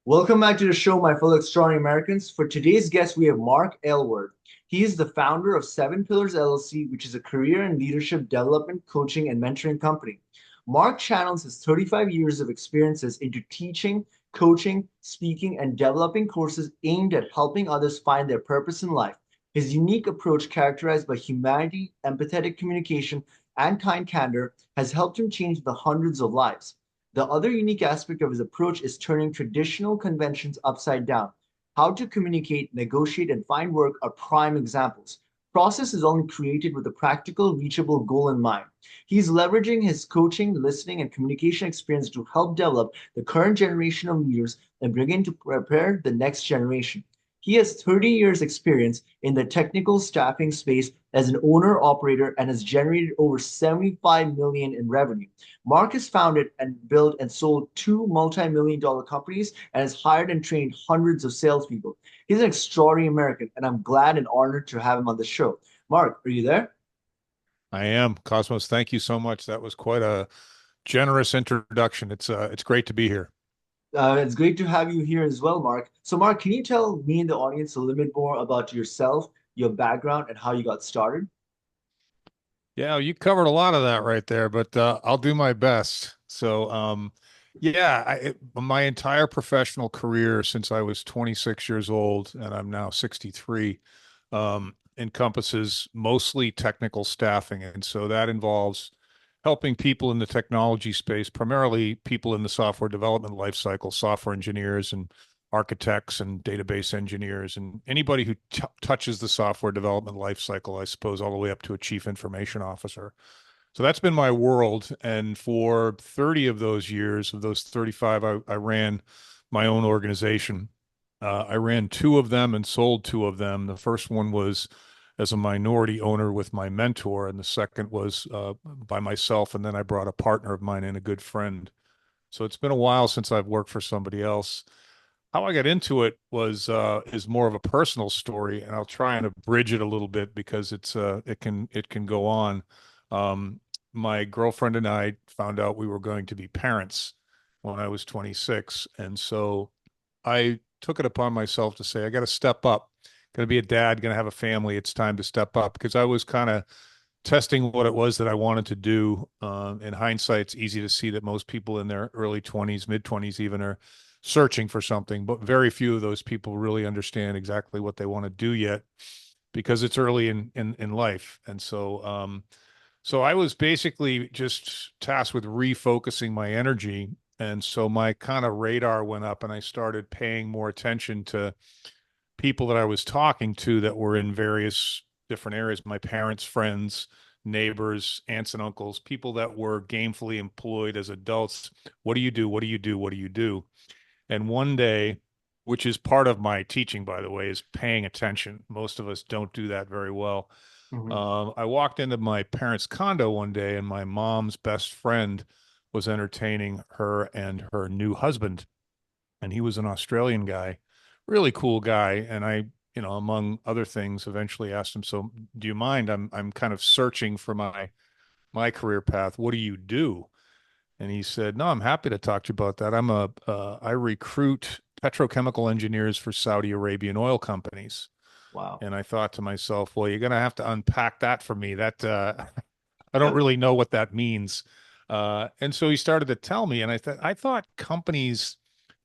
Welcome back to the show, my fellow extraordinary Americans. For today's guest, we have Mark Aylward. He is the founder of Seven Pillars LLC, which is a career and leadership development, coaching, and mentoring company. Mark channels his 35 years of experiences into teaching, coaching, speaking, and developing courses aimed at helping others find their purpose in life. His unique approach, characterized by humanity, empathetic communication, and kind candor, has helped him change the hundreds of lives. The other unique aspect of his approach is turning traditional conventions upside down. How to communicate, negotiate, and find work are prime examples. Process is only created with a practical, reachable goal in mind. He's leveraging his coaching, listening, and communication experience to help develop the current generation of leaders and begin to prepare the next generation. He has 30 years experience in the technical staffing space as an owner operator and has generated over 75 million in revenue. Mark has founded and built and sold two multi-million dollar companies and has hired and trained hundreds of salespeople. He's an extraordinary American, and I'm glad and honored to have him on the show. Mark, are you there? I am. Cosmos, thank you so much. That was quite a generous introduction. It's great to be here. It's great to have you here as well, Mark. So, Mark, can you tell me and the audience a little bit more about yourself, your background, and how you got started? Yeah, you covered a lot of that right there, but I'll do my best. Yeah, my entire professional career since I was 26 years old, and I'm now 63, encompasses mostly technical staffing. And so that involves helping people in the technology space, primarily people in the software development lifecycle, software engineers and architects and database engineers, and anybody who touches the software development lifecycle, I suppose, all the way up to a chief information officer. So that's been my world. And for 30 of those years, of those 35, I ran my own organization. I ran two of them and sold two of them. The first one was as a minority owner with my mentor, and the second was by myself. And then I brought a partner of mine and a good friend. So it's been a while since I've worked for somebody else. How I got into it was is more of a personal story, and I'll try and abridge it a little bit because it can go on. My girlfriend and I found out we were going to be parents when I was 26, and so I took it upon myself to say I got to step up. Going to be a dad, going to have a family. It's time to step up because I was kind of testing what it was that I wanted to do. In hindsight, it's easy to see that most people in their early 20s, mid 20s even, are searching for something, but very few of those people really understand exactly what they want to do yet because it's early in life. And so I was basically just tasked with refocusing my energy. And so my kind of radar went up and I started paying more attention to people that I was talking to that were in various different areas, my parents, friends, neighbors, aunts and uncles, people that were gainfully employed as adults. What do you do? What do you do? What do you do? And one day, which is part of my teaching, by the way, is paying attention. Most of us don't do that very well. Mhm. I walked into my parents' condo one day, and my mom's best friend was entertaining her and her new husband. And he was an Australian guy, really cool guy. And among other things, eventually asked him, "So, do you mind? I'm kind of searching for my career path. What do you do?" And he said, "No, I'm happy to talk to you about that. I recruit petrochemical engineers for Saudi Arabian oil companies." Wow. And I thought to myself, well, you're going to have to unpack that for me. That I don't really know what that means. And so he started to tell me, and I thought companies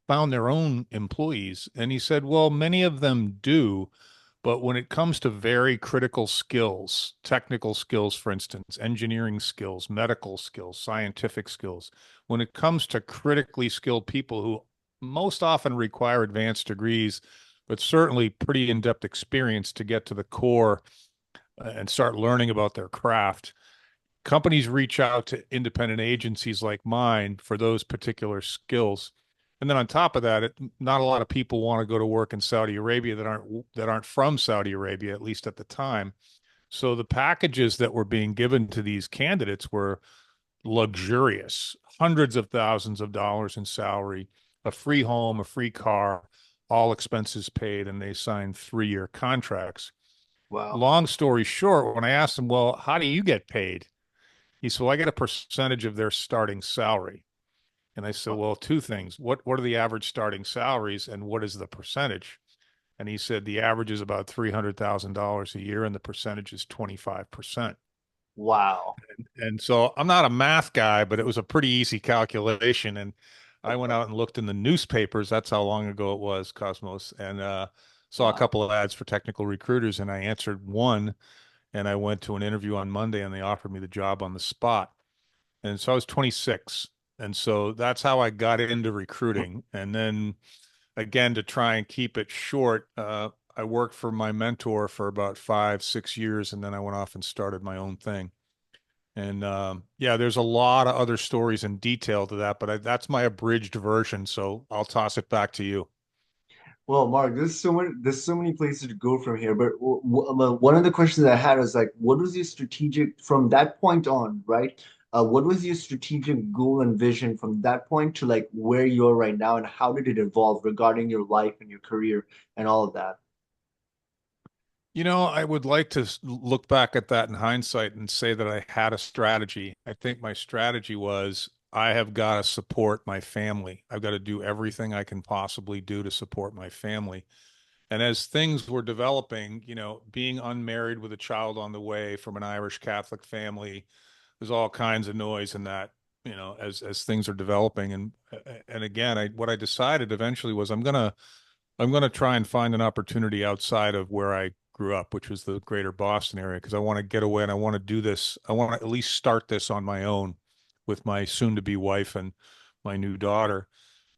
found their own employees. And he said, well, many of them do, but when it comes to very critical skills, technical skills, for instance, engineering skills, medical skills, scientific skills, when it comes to critically skilled people who most often require advanced degrees, but certainly pretty in-depth experience to get to the core and start learning about their craft, companies reach out to independent agencies like mine for those particular skills. And then on top of that, not a lot of people want to go to work in Saudi Arabia that aren't from Saudi Arabia, at least at the time. So the packages that were being given to these candidates were luxurious, hundreds of thousands of dollars in salary, a free home, a free car, all expenses paid, and they signed 3-year contracts. Wow. Long story short, when I asked them, well, how do you get paid? He said, well, I get a percentage of their starting salary. And I said, well, two things. What are the average starting salaries and what is the percentage? And he said the average is about $300,000 a year and the percentage is 25%. Wow. And so I'm not a math guy, but it was a pretty easy calculation. And I went out and looked in the newspapers. That's how long ago it was, Cosmos, and saw a Wow. couple of ads for technical recruiters. And I answered one. And I went to an interview on Monday and they offered me the job on the spot. And so I was 26. And so that's how I got into recruiting. And then again, to try and keep it short, I worked for my mentor for about 5, 6 years. And then I went off and started my own thing. And yeah, there's a lot of other stories and detail to that, but that's my abridged version. So I'll toss it back to you. Well, Mark, there's so many places to go from here. But one of the questions I had was like, what was your strategic from that point on, right? What was your strategic goal and vision from that point to like where you're right now, and how did it evolve regarding your life and your career and all of that? You know, I would like to look back at that in hindsight and say that I had a strategy. I think my strategy was I have got to support my family. I've got to do everything I can possibly do to support my family. And as things were developing, being unmarried with a child on the way from an Irish Catholic family, there's all kinds of noise in that, as things are developing. And again, what I decided eventually was I'm gonna try and find an opportunity outside of where I grew up, which was the greater Boston area, because I want to get away and I want to do this. I want to at least start this on my own with my soon-to-be wife and my new daughter.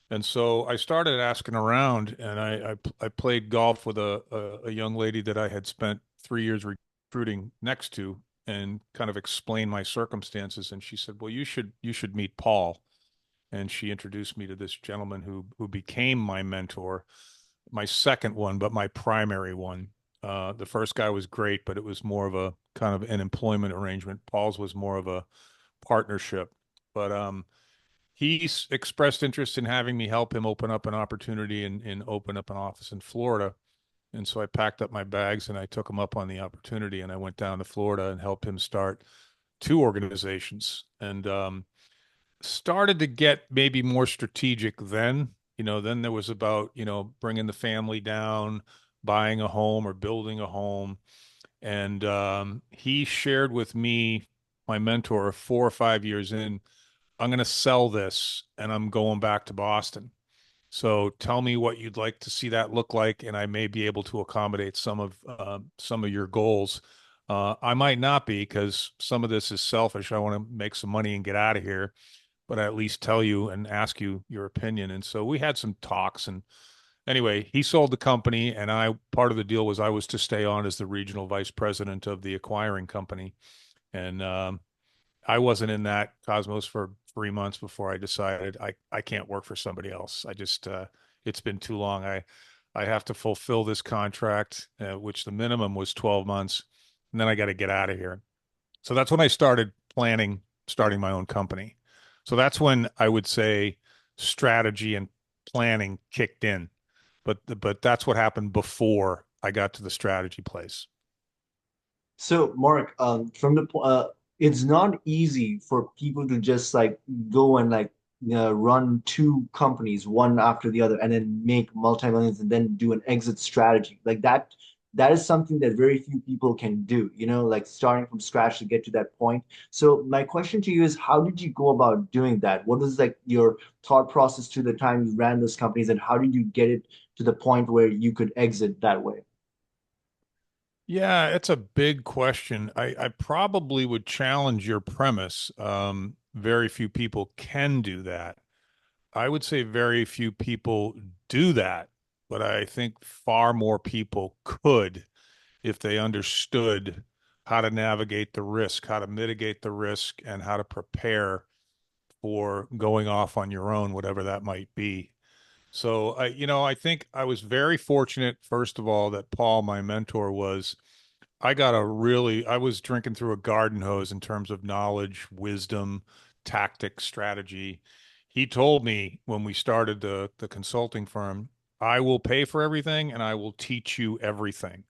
And so I started asking around, and I played golf with a young lady that I had spent 3 years recruiting next to, and kind of explained my circumstances. And she said, "Well, you should meet Paul." And she introduced me to this gentleman who became my mentor, my second one, but my primary one. The first guy was great, but it was more of a kind of an employment arrangement. Paul's was more of a partnership. But he expressed interest in having me help him open up an opportunity and open up an office in Florida. And so I packed up my bags and I took him up on the opportunity and I went down to Florida and helped him start two organizations. And started to get maybe more strategic then. Then there was about, bringing the family down, buying a home or building a home. And he shared with me, my mentor, 4 or 5 years in, I'm going to sell this and I'm going back to Boston. So tell me what you'd like to see that look like, and I may be able to accommodate some of your goals. I might not be because some of this is selfish. I want to make some money and get out of here, but I at least tell you and ask you your opinion. And so we had some talks. And anyway, he sold the company, and part of the deal was I was to stay on as the regional vice president of the acquiring company. And I wasn't in that Cosmos for 3 months before I decided I can't work for somebody else. I just it's been too long. I have to fulfill this contract, which the minimum was 12 months, and then I got to get out of here. So that's when I started planning starting my own company. So that's when I would say strategy and planning kicked in. But that's what happened before I got to the strategy place. So, Mark, it's not easy for people to just like go and like run two companies, one after the other, and then make multi-millions and then do an exit strategy. Like that, that is something that very few people can do, like starting from scratch to get to that point. So, my question to you is, how did you go about doing that? What was like your thought process to the time you ran those companies, and how did you get it to the point where you could exit that way? Yeah, it's a big question. I probably would challenge your premise. Very few people can do that. I would say very few people do that, but I think far more people could if they understood how to navigate the risk, how to mitigate the risk, and how to prepare for going off on your own, whatever that might be. So I think I was very fortunate, first of all, that Paul, my mentor, I was drinking through a garden hose in terms of knowledge, wisdom, tactics, strategy. He told me when we started the consulting firm, I will pay for everything and I will teach you everything.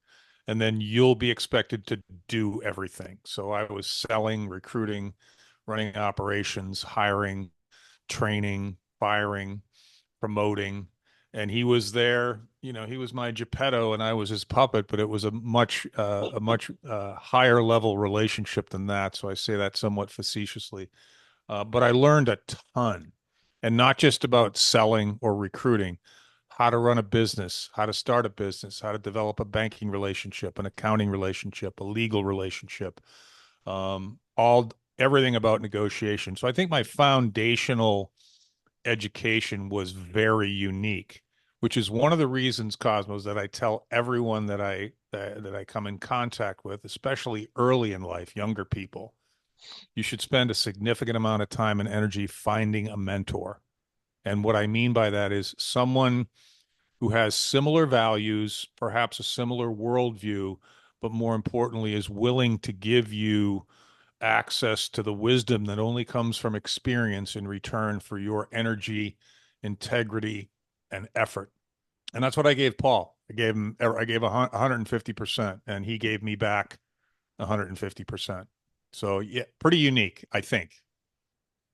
And then you'll be expected to do everything. So I was selling, recruiting, running operations, hiring, training, firing, promoting, and he was there. He was my Geppetto and I was his puppet, but it was a much higher level relationship than that. So I say that somewhat facetiously. But I learned a ton, and not just about selling or recruiting, how to run a business, how to start a business, how to develop a banking relationship, an accounting relationship, a legal relationship, all everything about negotiation. So I think my foundational education was very unique, which is one of the reasons, Cosmos, that I tell everyone that I come in contact with, especially early in life, younger people, you should spend a significant amount of time and energy finding a mentor. And what I mean by that is someone who has similar values, perhaps a similar worldview, but more importantly, is willing to give you access to the wisdom that only comes from experience in return for your energy, integrity, and effort. And that's what I gave Paul. I gave 150%, and he gave me back 150%. So yeah, pretty unique, I think.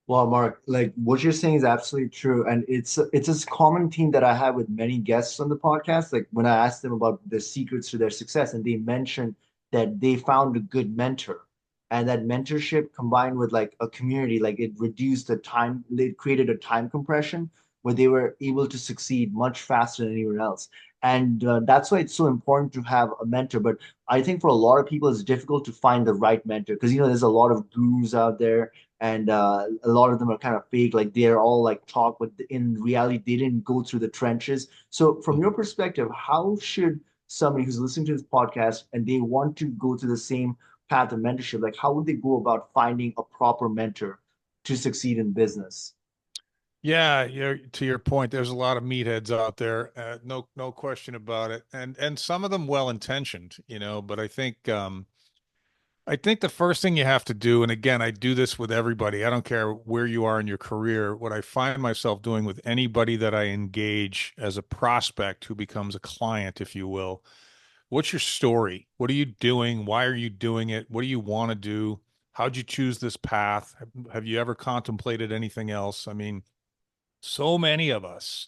Well, Mark, like what you're saying is absolutely true, and it's a common theme that I have with many guests on the podcast. Like when I ask them about the secrets to their success, and they mention that they found a good mentor, and that mentorship combined with like a community, like it reduced the time, it created a time compression where they were able to succeed much faster than anyone else. And that's why it's so important to have a mentor. But I think for a lot of people, it's difficult to find the right mentor because there's a lot of gurus out there and a lot of them are kind of fake, like they're all like talk, but in reality they didn't go through the trenches. So from your Mhm. perspective, how should somebody who's listening to this podcast and they want to go to the same path of mentorship, like how would they go about finding a proper mentor to succeed in business? Yeah, to your point, there's a lot of meatheads out there, no question about it, and some of them well intentioned, but I think the first thing you have to do, and again, I do this with everybody. I don't care where you are in your career. What I find myself doing with anybody that I engage as a prospect who becomes a client, if you will, what's your story? What are you doing? Why are you doing it? What do you want to do? How'd you choose this path? Have you ever contemplated anything else? I mean, so many of us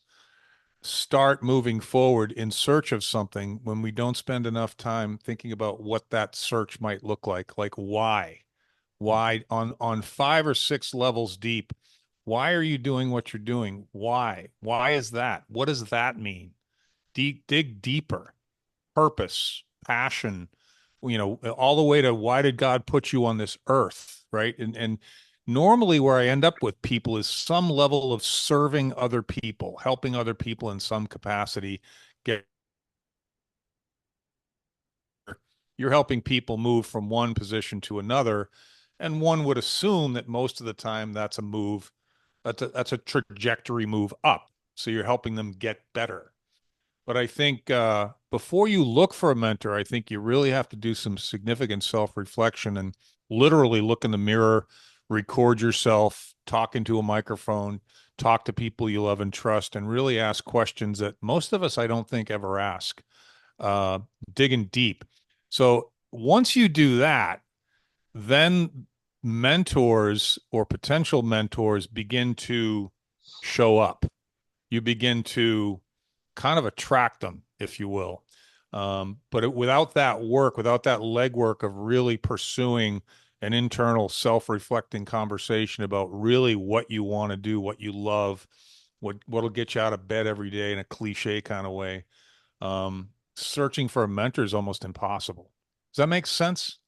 start moving forward in search of something when we don't spend enough time thinking about what that search might look like why on 5 or 6 levels deep, why are you doing what you're doing? Why is that? What does that mean? Dig deeper. Purpose, passion, all the way to why did God put you on this earth, right? And normally where I end up with people is some level of serving other people, helping other people in some capacity. Get You're helping people move from one position to another, and one would assume that most of the time that's a move, that's a trajectory move up. So you're helping them get better. But I think before you look for a mentor, I think you really have to do some significant self-reflection and literally look in the mirror, record yourself talking to a microphone, talk to people you love and trust, and really ask questions that most of us, I don't think, ever ask, uh, digging deep. So once you do that, then mentors or potential mentors begin to show up. You begin to kind of attract them, if you will. Without that work, without that legwork of really pursuing an internal self-reflecting conversation about really what you want to do, what you love, what'll get you out of bed every day in a cliche kind of way, searching for a mentor is almost impossible. Does that make sense?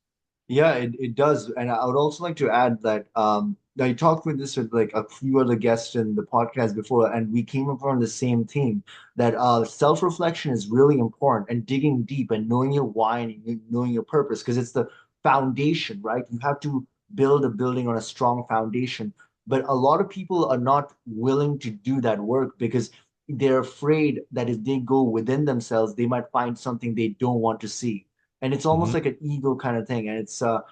Yeah, it does. And I would also like to add that I talked with this with like a few other guests in the podcast before, and we came up on the same theme that self-reflection is really important and digging deep and knowing your why and knowing your purpose because it's the foundation, right? You have to build a building on a strong foundation. But a lot of people are not willing to do that work because they're afraid that if they go within themselves, they might find something they don't want to see, and it's almost Hmm. like an ego kind of thing, and it's a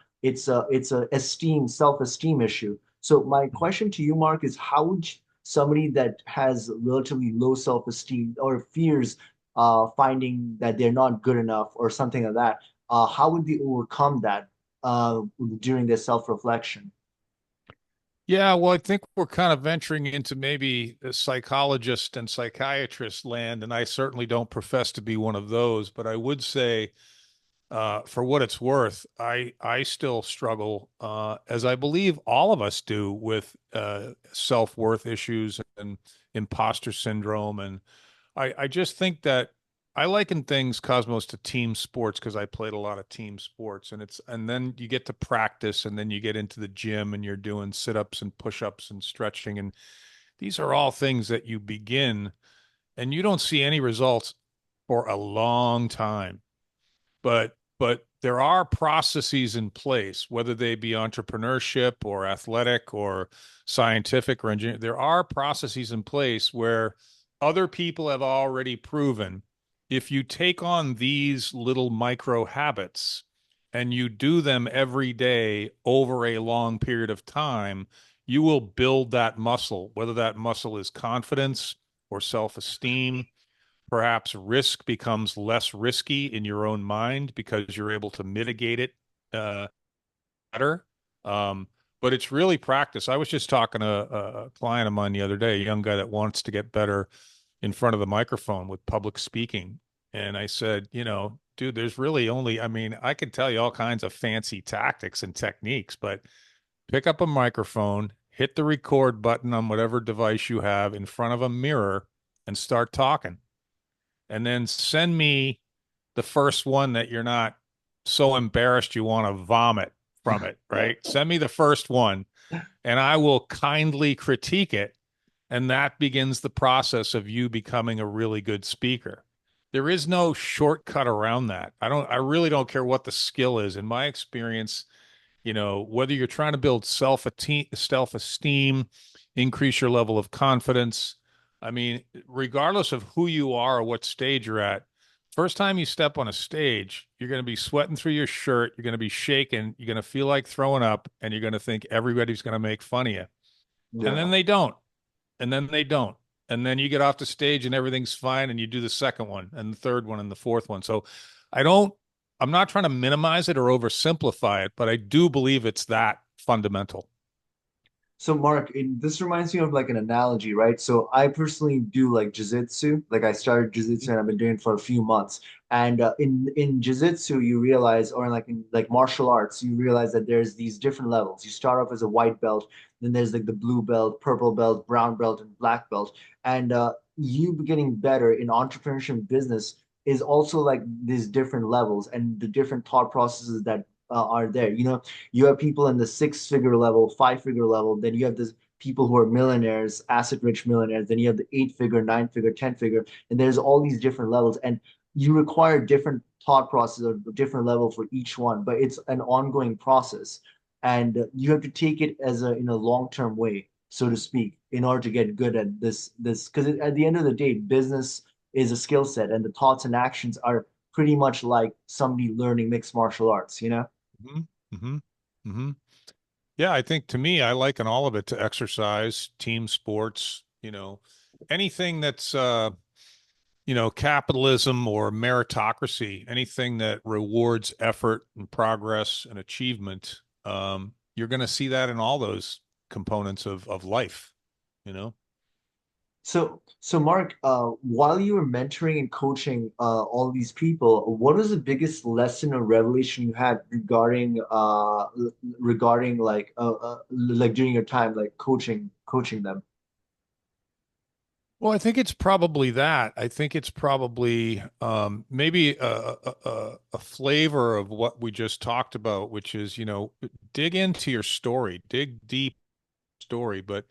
esteem self-esteem issue. So my question to you, Mark, is how would somebody that has relatively low self-esteem or fears finding that they're not good enough or something like that, how would they overcome that uh, during their self-reflection? Yeah, well, I think we're kind of venturing into maybe a psychologist and psychiatrist land, and I certainly don't profess to be one of those, but I would say, for what it's worth, I still struggle, as I believe all of us do, with self-worth issues and imposter syndrome, and I just think that I liken things, Cosmos, to team sports because I played a lot of team sports, and then you get to practice, and then you get into the gym and you're doing sit-ups and push-ups and stretching, and these are all things that you begin and you don't see any results for a long time. But there are processes in place, whether they be entrepreneurship or athletic or scientific or engineering. There are processes in place where other people have already proven if you take on these little micro habits and you do them every day over a long period of time, you will build that muscle, whether that muscle is confidence or self-esteem. Perhaps risk becomes less risky in your own mind because you're able to mitigate it uh, better. Um, but it's really practice. I was just talking to a client of mine the other day, a young guy that wants to get better in front of the microphone with public speaking. And I said, dude, there's really only, I mean, I could tell you all kinds of fancy tactics and techniques, but pick up a microphone, hit the record button on whatever device you have in front of a mirror and start talking, and then send me the first one that you're not so embarrassed you want to vomit from it, right? Send me the first one and I will kindly critique it. And that begins the process of you becoming a really good speaker. There is no shortcut around that. I really don't care what the skill is. In my experience, whether you're trying to build self-esteem, increase your level of confidence. I mean, regardless of who you are or what stage you're at, first time you step on a stage, you're going to be sweating through your shirt. You're going to be shaking. You're going to feel like throwing up, and you're going to think everybody's going to make fun of you. And then Yeah. they don't. And then they don't. And then you get off the stage and everything's fine. And you do the second one and the third one and the fourth one. So I don't, I'm not trying to minimize it or oversimplify it, but I do believe it's that fundamental. So Mark, this reminds me of like an analogy, right? So I personally do like jiu-jitsu. Like I started jiu-jitsu and I've been doing it for a few months. And in jiu-jitsu, you realize, or in like martial arts, you realize that there's these different levels. You start off as a white belt, then there's like the blue belt, purple belt, brown belt, and black belt. And you getting better in entrepreneurship and business is also like these different levels and the different thought processes that are there. You have people in the six-figure level, five-figure level. Then you have this people who are millionaires, asset-rich millionaires. Then you have the eight-figure, nine-figure, ten-figure, and there's all these different levels. And you require different thought process or different level for each one, but it's an ongoing process, and you have to take it as a in a long-term way, so to speak, in order to get good at this. Because at the end of the day, business is a skill set, and the thoughts and actions are pretty much like somebody learning mixed martial arts. Mm-hmm. Mm-hmm. Mm-hmm. Yeah, I think to me, I liken all of it to exercise, team sports, anything that's, capitalism or meritocracy, anything that rewards effort and progress and achievement. You're going to see that in all those components of life, you know? So Mark, while you were mentoring and coaching all these people, what was the biggest lesson or revelation you had regarding like during your time like coaching them? Well, I think it's probably that. I think it's probably maybe a flavor of what we just talked about, which is, dig into your story, dig deep story. But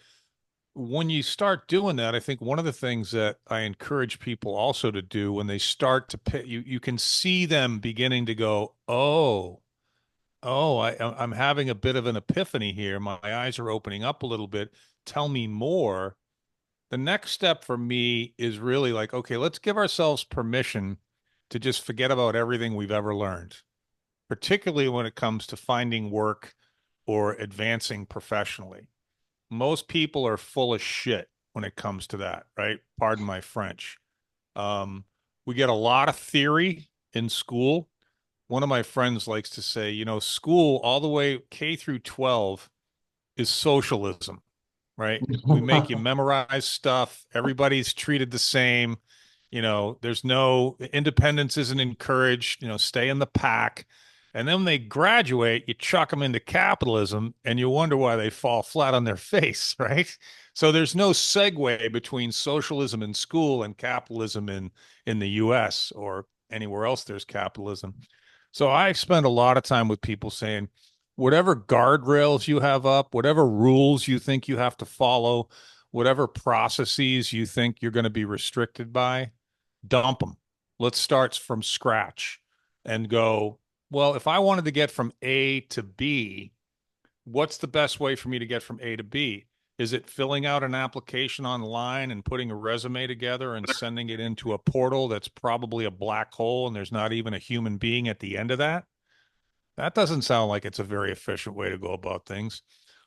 when you start doing that, I think one of the things that I encourage people also to do when they start to pit, you can see them beginning to go, I'm having a bit of an epiphany here. My eyes are opening up a little bit. Tell me more. The next step for me is really like, okay, let's give ourselves permission to just forget about everything we've ever learned, particularly when it comes to finding work or advancing professionally. Most people are full of shit when it comes to that, right? Pardon my French. Um, we get a lot of theory in school. One of my friends likes to say, school all the way K through 12 is socialism, right? We make you memorize stuff. Everybody's treated the same. There's no independence isn't encouraged, stay in the pack. And then when they graduate, you chuck them into capitalism and you wonder why they fall flat on their face, right? So there's no segue between socialism in school and capitalism in the US or anywhere else there's capitalism. So I spend a lot of time with people saying, whatever guardrails you have up, whatever rules you think you have to follow, whatever processes you think you're going to be restricted by, dump them. Let's start from scratch and go, well, if I wanted to get from A to B, what's the best way for me to get from A to B? Is it filling out an application online and putting a resume together and sending it into a portal that's probably a black hole and there's not even a human being at the end of that? That doesn't sound like it's a very efficient way to go about things.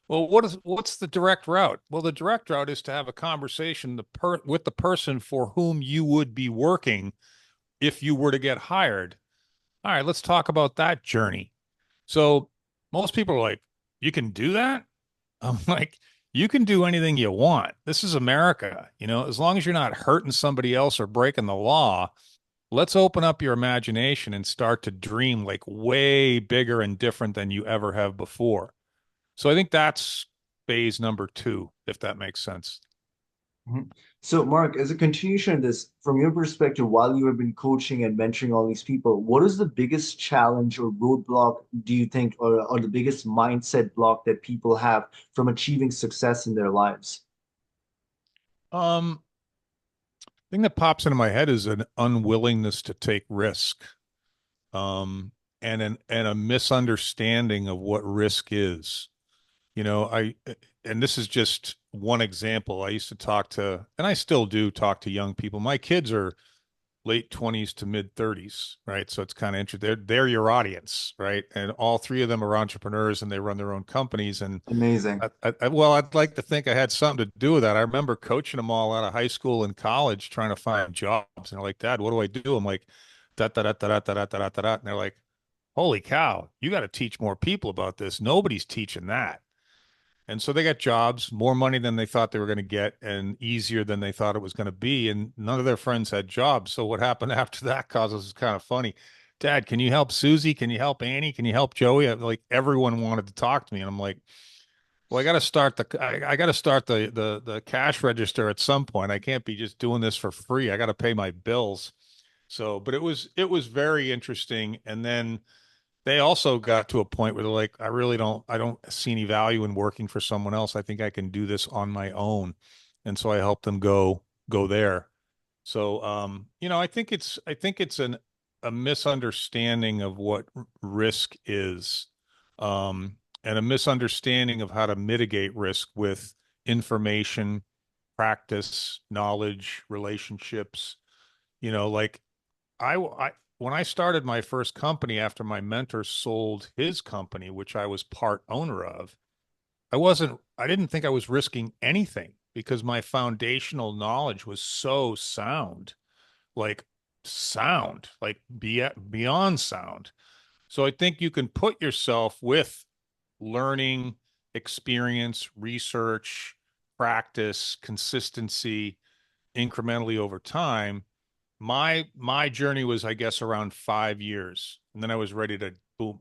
Well, what's the direct route? Well, the direct route is to have a conversation with the person for whom you would be working if you were to get hired. All right, let's talk about that journey. So most people are like, you can do that? I'm like, you can do anything you want. This is America, as long as you're not hurting somebody else or breaking the law, let's open up your imagination and start to dream like way bigger and different than you ever have before. So I think that's phase number two, if that makes sense. Mhm. So, Mark, as a continuation of this, from your perspective, while you have been coaching and mentoring all these people, what is the biggest challenge or roadblock do you think, or the biggest mindset block that people have from achieving success in their lives? Um, thing that pops into my head is an unwillingness to take risk, and a misunderstanding of what risk is. And this is just one example. I used to talk to, and I still do talk to young people. My kids are late 20s to mid 30s, right? So it's kind of interesting. They're your audience, right? And all three of them are entrepreneurs and they run their own companies. And Amazing. well, I'd like to think I had something to do with that. I remember coaching them all out of high school and college trying to find jobs. And they're like, Dad, what do I do? I'm like, da da da da da da da da da da. And they're like, holy cow, you got to teach more people about this. Nobody's teaching that. And so they got jobs, more money than they thought they were going to get, and easier than they thought it was going to be. And none of their friends had jobs. So what happened after that causes is kind of funny. Dad, can you help Susie? Can you help Annie? Can you help Joey? Like everyone wanted to talk to me, and I'm like, well, I got to start the cash register at some point. I can't be just doing this for free. I got to pay my bills. So, but it was very interesting. And then they also got to a point where they're like, I don't see any value in working for someone else. I think I can do this on my own. And so I helped them go there. So I think it's a misunderstanding of what risk is, and a misunderstanding of how to mitigate risk with information, practice, knowledge, relationships. Like I when I started my first company after my mentor sold his company, which I was part owner of, I didn't think I was risking anything because my foundational knowledge was so like sound, like beyond sound. So I think you can put yourself with learning, experience, research, practice, consistency incrementally over time. My journey was, I guess, around 5 years, and then I was ready to boom.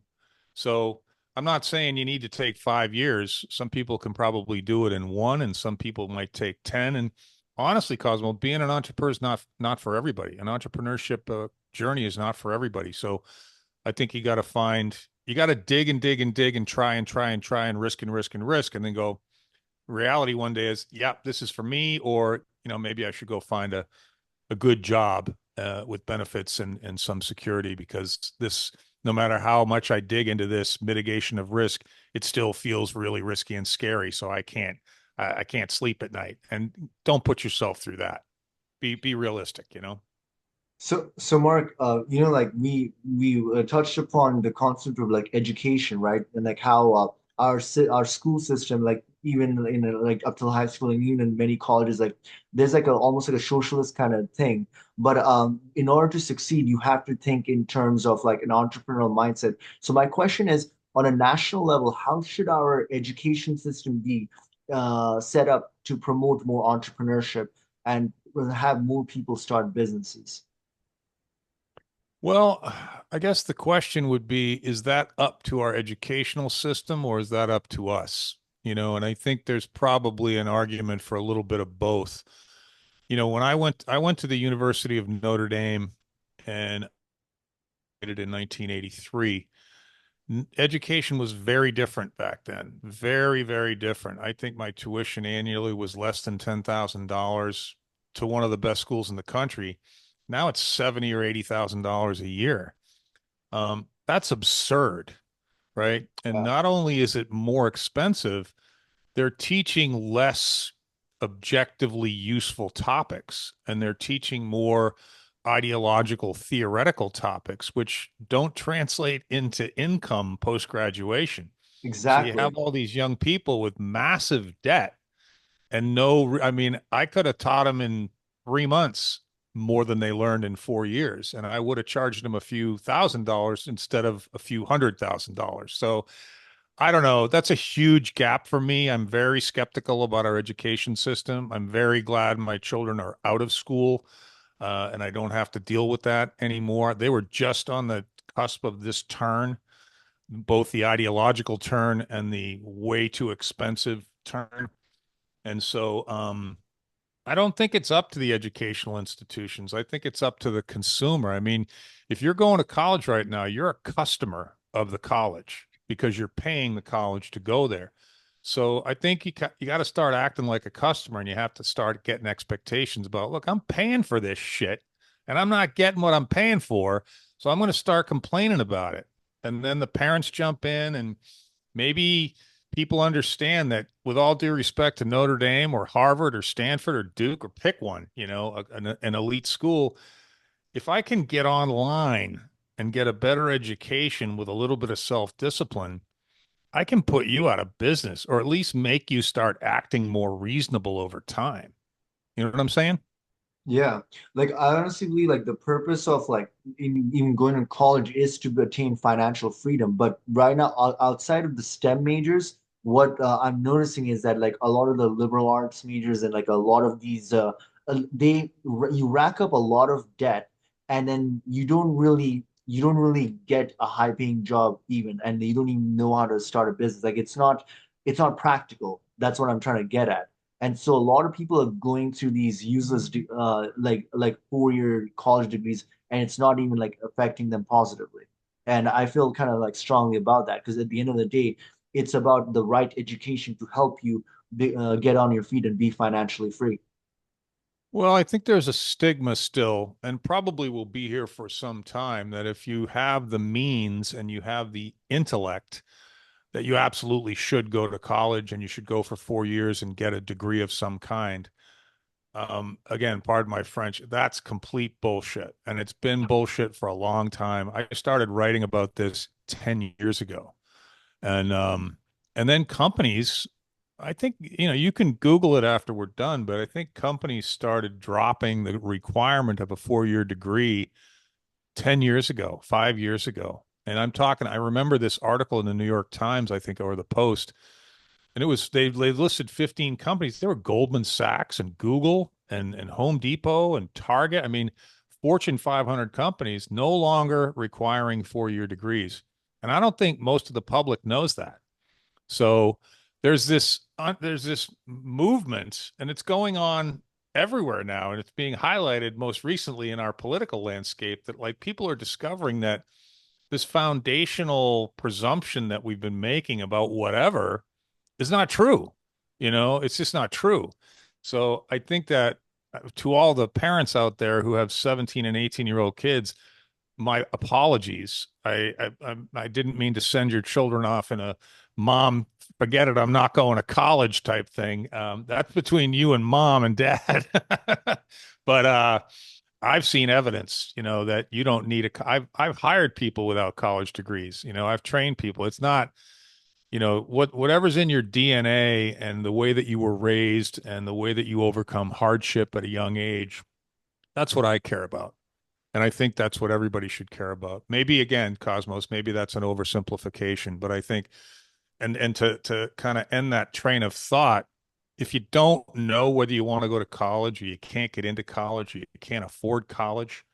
So I'm not saying you need to take 5 years. Some people can probably do it in one, and some people might take 10. And honestly, Cosmo, being an entrepreneur is not for everybody. An entrepreneurship journey is not for everybody. So I think you got to dig and dig and dig and try and try and try and risk and risk and risk, and then go. Reality one day is, yep, this is for me, or maybe I should go find a good job with benefits and some security, because this, no matter how much I dig into this mitigation of risk, it still feels really risky and scary. So I can't sleep at night. And don't put yourself through that. Be realistic. So Mark, like we touched upon the concept of like education, right? And like how our school system, like even in like up till high school and even in many colleges, like there's like a almost like a socialist kind of thing. But in order to succeed, you have to think in terms of like an entrepreneurial mindset. So my question is, on a national level, how should our education system be set up to promote more entrepreneurship and have more people start businesses? Well, I guess the question would be, is that up to our educational system or is that up to us? And I think there's probably an argument for a little bit of both. When I went to the University of Notre Dame and in 1983. Education was very different back then. Very, very different. I think my tuition annually was less than $10,000 to one of the best schools in the country. Now it's 70 or $80,000 a year. That's absurd, right? And Yeah, not only is it more expensive, they're teaching less objectively useful topics and they're teaching more ideological theoretical topics which don't translate into income post graduation. So you exactly. have all these young people with massive debt and no, I mean, I could have taught them in 3 months more than they learned in 4 years, and I would have charged them a few $1,000s instead of a few $100,000. So I don't know. That's a huge gap for me. I'm very skeptical about our education system. I'm very glad my children are out of school, and I don't have to deal with that anymore. They were just on the cusp of this turn, both the ideological turn and the way too expensive turn. And so, I don't think it's up to the educational institutions. I think it's up to the consumer. I mean, if you're going to college right now, you're a customer of the college because you're paying the college to go there. So I think you got to start acting like a customer and you have to start getting expectations about, look, I'm paying for this shit and I'm not getting what I'm paying for. So I'm going to start complaining about it. And then the parents jump in and maybe people understand that with all due respect to Notre Dame or Harvard or Stanford or Duke or pick one, an elite school, if I can get online and get a better education with a little bit of self-discipline, I can put you out of business or at least make you start acting more reasonable over time. You know what I'm saying? Yeah, like I honestly believe like the purpose of like even going to college is to attain financial freedom. But right now, outside of the STEM majors, what I'm noticing is that like a lot of the liberal arts majors and like a lot of these, you rack up a lot of debt, and then you don't really get a high paying job even, and you don't even know how to start a business. Like it's not practical. That's what I'm trying to get at. And so a lot of people are going through these useless, like 4 year college degrees, and it's not even like affecting them positively. And I feel kind of like strongly about that because at the end of the day, it's about the right education to help you get on your feet and be financially free. Well, I think there's a stigma still, and probably will be here for some time, that if you have the means and you have the intellect, that you absolutely should go to college and you should go for 4 years and get a degree of some kind. Again, pardon my French, that's complete bullshit. And it's been bullshit for a long time. I started writing about this 10 years ago. And then companies, I think, you can Google it after we're done, but I think companies started dropping the requirement of a 4 year degree 10 years ago, 5 years ago. And I remember this article in the New York Times, I think, or the Post, and it was they listed 15 companies. There were Goldman Sachs and Google and Home Depot and Target. I mean, Fortune 500 companies no longer requiring 4 year degrees. And I don't think most of the public knows that. So there's this movement, and it's going on everywhere now, and it's being highlighted most recently in our political landscape that like people are discovering that this foundational presumption that we've been making about whatever is not true. It's just not true. So I think that to all the parents out there who have 17 and 18-year-old kids, my apologies. I didn't mean to send your children off in a mom, forget it, I'm not going to college type thing. That's between you and mom and dad. But I've seen evidence, that you don't need I've hired people without college degrees. I've trained people. It's not, whatever's in your DNA and the way that you were raised and the way that you overcome hardship at a young age. That's what I care about. And I think that's what everybody should care about. Maybe again, Cosmos, maybe that's an oversimplification, but I think and to kind of end that train of thought, if you don't know whether you want to go to college or you can't get into college or you can't afford college,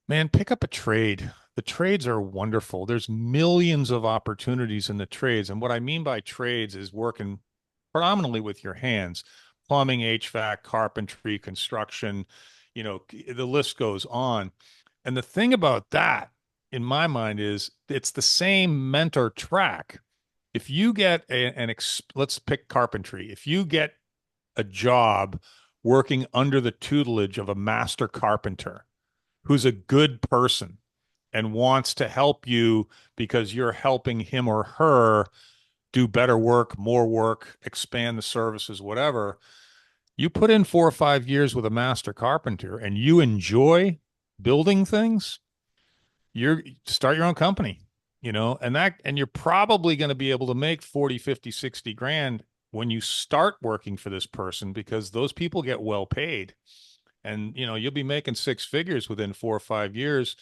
man, pick up a trade. The trades are wonderful. There's millions of opportunities in the trades. And what I mean by trades is working predominantly with your hands, plumbing, HVAC, carpentry, construction, the list goes on. And the thing about that, in my mind, is it's the same mentor track. If you get let's pick carpentry. If you get a job working under the tutelage of a master carpenter who's a good person and wants to help you because you're helping him or her do better work, more work, expand the services, whatever, you put in 4 or 5 years with a master carpenter and you enjoy building things, you're start your own company, and you're probably going to be able to make 40, 50, 60 grand when you start working for this person because those people get well paid. And you'll be making six figures within 4 or 5 years,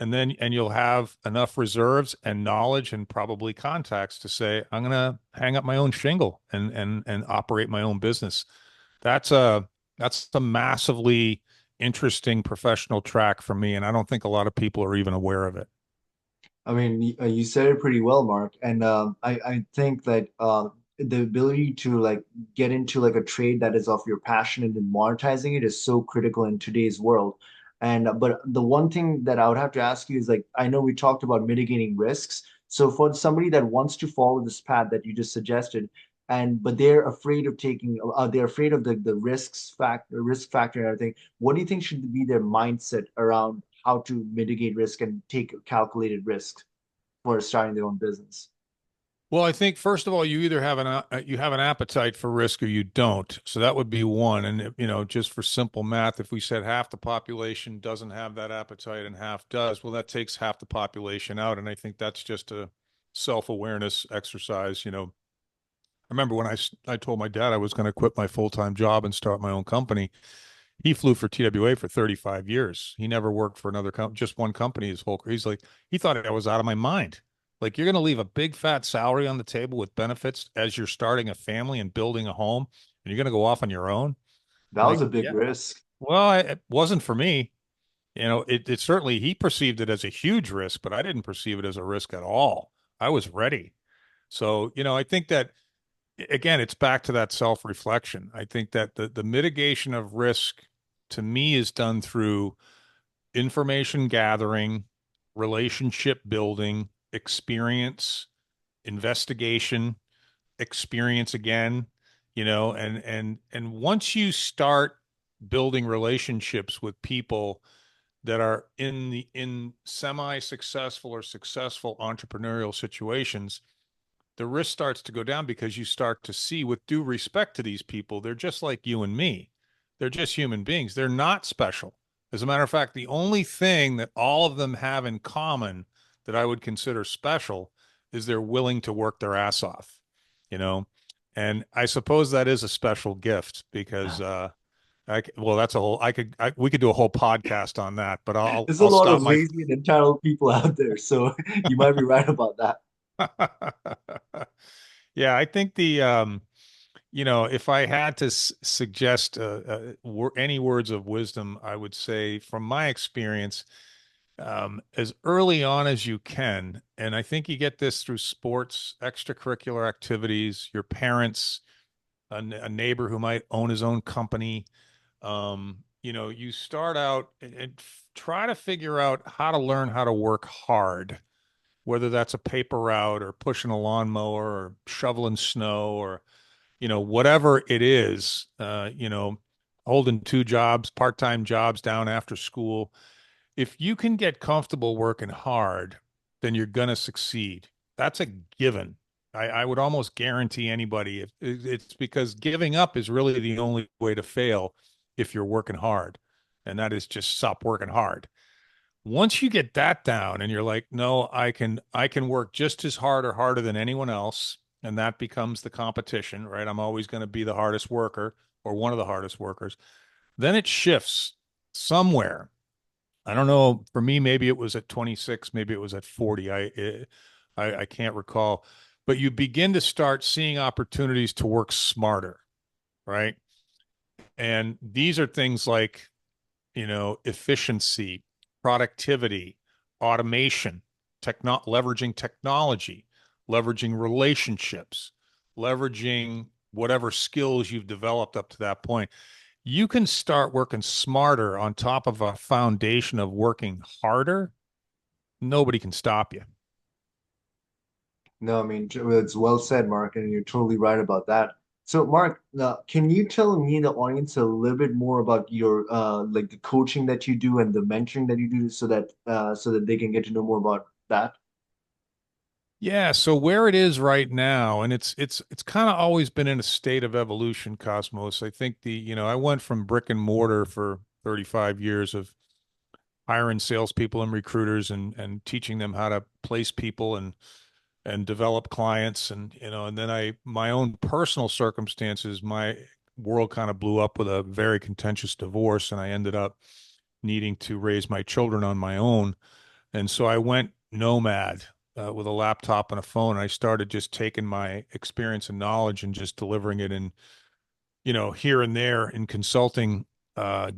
and you'll have enough reserves and knowledge and probably contacts to say, I'm going to hang up my own shingle and operate my own business. That's a massively interesting professional track for me, and I don't think a lot of people are even aware of it. I mean, you said it pretty well, Mark. And I think that the ability to like get into like a trade that is of your passion and then monetizing it is so critical in today's world. And but the one thing that I would have to ask you is like, I know we talked about mitigating risks. So for somebody that wants to follow this path that you just suggested, and but they're afraid of taking, they're afraid of the risk factor and everything. What do you think should be their mindset around how to mitigate risk and take calculated risks for starting their own business? Well, I think first of all, you either have you have an appetite for risk or you don't. So that would be one. And just for simple math, if we said half the population doesn't have that appetite and half does, well, that takes half the population out. And I think that's just a self-awareness exercise. I remember when I told my dad I was going to quit my full-time job and start my own company. He flew for TWA for 35 years. He never worked for another company, just one company his whole career. He's like, he thought I was out of my mind. Like, you're going to leave a big fat salary on the table with benefits as you're starting a family and building a home, and you're going to go off on your own? That I'm was like, a big yeah. risk. Well, it wasn't for me. It certainly, he perceived it as a huge risk, but I didn't perceive it as a risk at all. I was ready. So, I think that again, it's back to that self-reflection. I think that the mitigation of risk to me is done through information gathering, relationship building, experience, investigation, experience again, and once you start building relationships with people that are in semi-successful or successful entrepreneurial situations, the risk starts to go down because you start to see, with due respect to these people, they're just like you and me. They're just human beings. They're not special. As a matter of fact, the only thing that all of them have in common that I would consider special is they're willing to work their ass off, you know? And I suppose that is a special gift because, well, that's a whole, we could do a whole podcast on that, but There's a I'll lot stop of my, lazy and entitled people out there, so you might be right about that. yeah, I think if I had to suggest any words of wisdom, I would say, from my experience, as early on as you can, and I think you get this through sports, extracurricular activities, your parents, a neighbor who might own his own company. You start out and try to figure out how to learn how to work hard, whether that's a paper route or pushing a lawnmower or shoveling snow or whatever it is, holding two jobs, part-time jobs down after school. If you can get comfortable working hard, then you're going to succeed. That's a given. I would almost guarantee anybody if it's because giving up is really the only way to fail if you're working hard. And that is just stop working hard. Once you get that down and you're like, no, I can work just as hard or harder than anyone else, and that becomes the competition, right? I'm always going to be the hardest worker or one of the hardest workers. Then it shifts somewhere. I don't know. For me, maybe it was at 26, maybe it was at 40. I can't recall. But you begin to start seeing opportunities to work smarter, right? And these are things like, efficiency, productivity, automation, leveraging technology, leveraging relationships, leveraging whatever skills you've developed up to that point. You can start working smarter on top of a foundation of working harder. Nobody can stop you. No, I mean, it's well said, Mark, and you're totally right about that. So, Mark, can you tell me and the audience a little bit more about your like the coaching that you do and the mentoring that you do, so that they can get to know more about that? Yeah, so where it is right now, and it's kind of always been in a state of evolution, Cosmos. I think I went from brick and mortar for 35 years of hiring salespeople and recruiters and teaching them how to place people and develop clients, and then my own personal circumstances, my world kind of blew up with a very contentious divorce, and I ended up needing to raise my children on my own. And so I went nomad with a laptop and a phone. And I started just taking my experience and knowledge and just delivering it in, here and there in consulting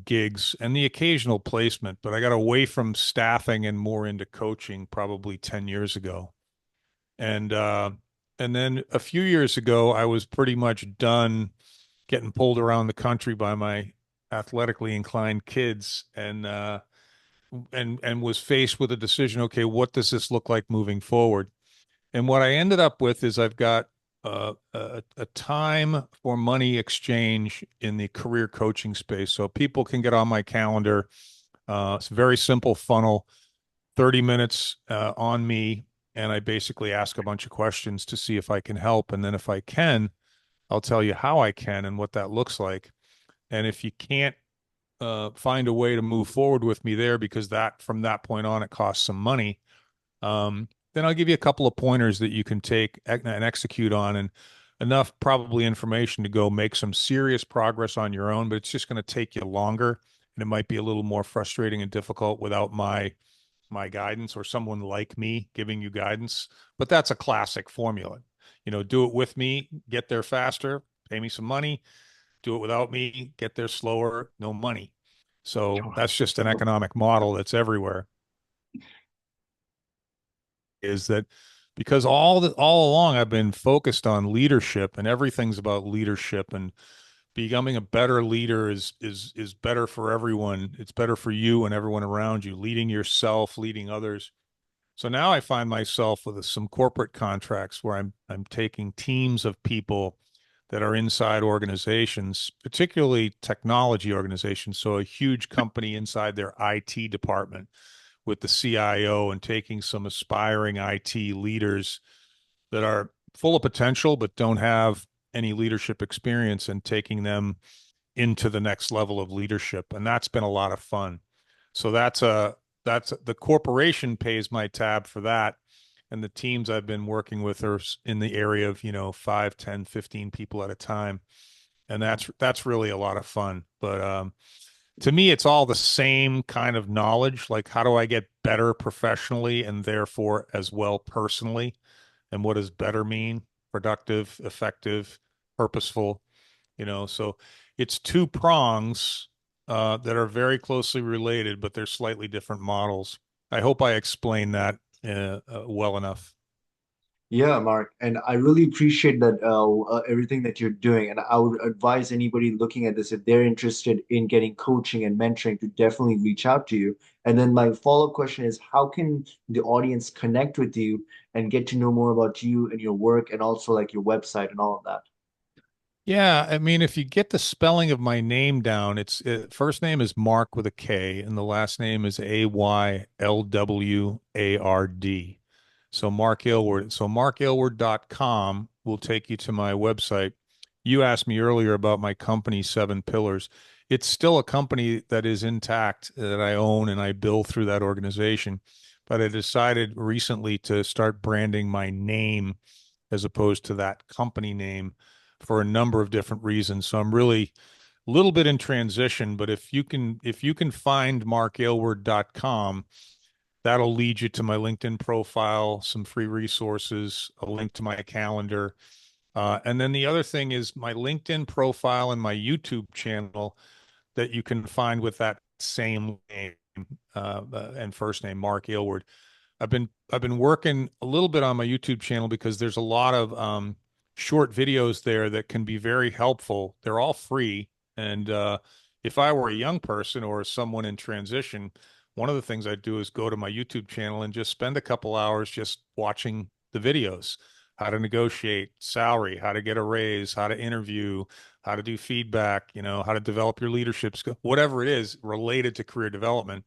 gigs and the occasional placement. But I got away from staffing and more into coaching probably 10 years ago. And and then a few years ago, I was pretty much done getting pulled around the country by my athletically inclined kids, and was faced with a decision. Okay, what does this look like moving forward? And what I ended up with is I've got a time for money exchange in the career coaching space, so people can get on my calendar. It's a very simple funnel, 30 minutes on me, and I basically ask a bunch of questions to see if I can help, and then if I can, I'll tell you how I can and what that looks like. And if you can't find a way to move forward with me there, because that from that point on it costs some money, then I'll give you a couple of pointers that you can take and execute on, and enough probably information to go make some serious progress on your own. But it's just going to take you longer, and it might be a little more frustrating and difficult without my guidance or someone like me giving you guidance. But that's a classic formula. Do it with me, get there faster, pay me some money. Do it without me, get there slower, no money. So that's just an economic model that's everywhere. Is that because all along I've been focused on leadership, and everything's about leadership, and becoming a better leader is better for everyone. It's better for you and everyone around you, leading yourself, leading others. So now I find myself with some corporate contracts where I'm taking teams of people that are inside organizations, particularly technology organizations. So a huge company inside their IT department with the CIO, and taking some aspiring IT leaders that are full of potential but don't have any leadership experience, and taking them into the next level of leadership. And that's been a lot of fun. So that's the corporation pays my tab for that. And the teams I've been working with are in the area of, 5, 10, 15 people at a time. And that's really a lot of fun. But to me, it's all the same kind of knowledge. Like, how do I get better professionally and therefore as well personally? And what does better mean? Productive, effective, purposeful, so it's two prongs that are very closely related, but they're slightly different models. I hope I explained that well enough. Yeah, Mark, and I really appreciate that everything that you're doing. And I would advise anybody looking at this, if they're interested in getting coaching and mentoring, to definitely reach out to you. And then my follow-up question is, how can the audience connect with you and get to know more about you and your work, and also like your website and all of that? Yeah, I mean, if you get the spelling of my name down, first name is Mark with a K, and the last name is Aylward. So Mark Aylward. So markaylward.com will take you to my website. You asked me earlier about my company, Seven Pillars. It's still a company that is intact, that I own and I bill through that organization. But I decided recently to start branding my name as opposed to that company name, for a number of different reasons. So I'm really a little bit in transition, but if you can find markaylward.com, that'll lead you to my LinkedIn profile, some free resources, a link to my calendar. And then the other thing is my LinkedIn profile and my YouTube channel that you can find with that same name and first name, Mark Aylward. I've been working a little bit on my YouTube channel because there's a lot of short videos there that can be very helpful. They're all free, and if I were a young person or someone in transition, one of the things I'd do is go to my YouTube channel and just spend a couple hours just watching the videos. How to negotiate salary, how to get a raise, how to interview, how to do feedback, how to develop your leadership skill, whatever it is related to career development.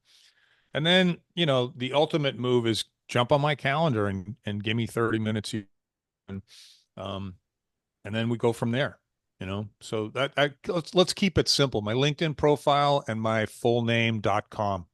And then, the ultimate move is jump on my calendar and give me 30 minutes and um and then we go from there. So let's keep it simple. My LinkedIn profile and my full name.com.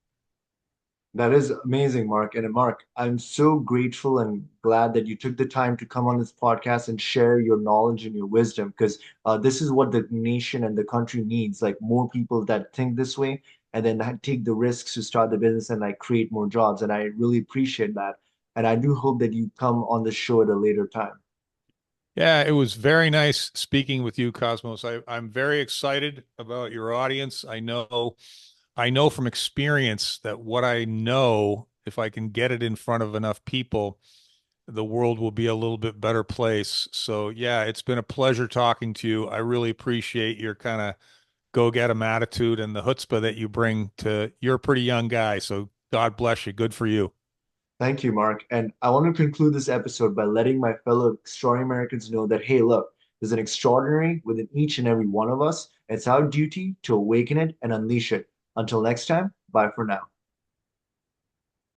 That is amazing, Mark. And Mark, I'm so grateful and glad that you took the time to come on this podcast and share your knowledge and your wisdom, because this is what the nation and the country needs, like more people that think this way and then take the risks to start the business and like create more jobs. And I really appreciate that. And I do hope that you come on the show at a later time. Yeah, it was very nice speaking with you, Cosmos. I'm very excited about your audience. I know from experience that what I know, if I can get it in front of enough people, the world will be a little bit better place. So yeah, it's been a pleasure talking to you. I really appreciate your kind of go get 'em attitude and the chutzpah that you bring to, you're a pretty young guy. So God bless you. Good for you. Thank you, Mark. And I want to conclude this episode by letting my fellow extraordinary Americans know that, hey, look, there's an extraordinary within each and every one of us. It's our duty to awaken it and unleash it. Until next time, bye for now.